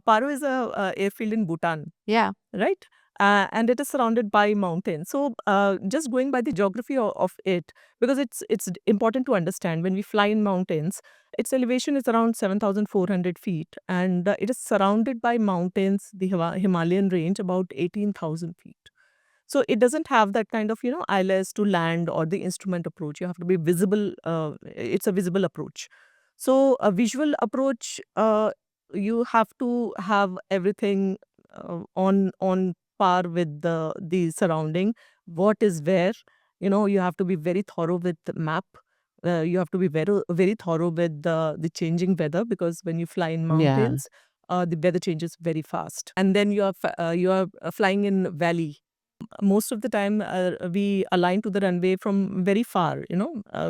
Paro is a airfield in Bhutan, Yeah. right? And it is surrounded by mountains. So just going by the geography of it, because it's important to understand when we fly in mountains, its elevation is around 7,400 feet, and it is surrounded by mountains, the Himalayan range, about 18,000 feet. So it doesn't have that kind of, ILS to land or the instrument approach. You have to be visible. It's a visible approach. So a visual approach, you have to have everything on par with the surrounding. What is where? You have to be very thorough with the map. You have to be very very thorough with the changing weather, because when you fly in Yeah. mountains, the weather changes very fast. And then you are flying in valley. Most of the time we align to the runway from very far.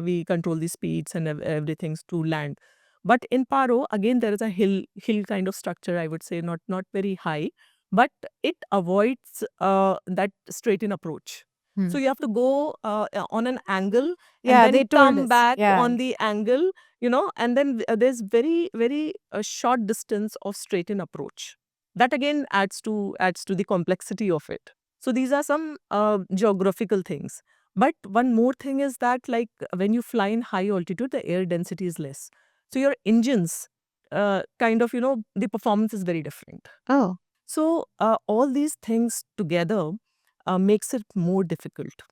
We control the speeds and everything to land. But in Paro, again, there is a hill kind of structure, I would say, not very high, but it avoids that straight in approach. Hmm. So you have to go on an angle and Yeah, then they told come us. back Yeah. on the angle, and then there's very very short distance of straight in approach. That again adds to the complexity of it. So these are some geographical things. But one more thing is that, like, when you fly in high altitude, the air density is less. So your engines, kind of, the performance is very different. Oh. So all these things together makes it more difficult.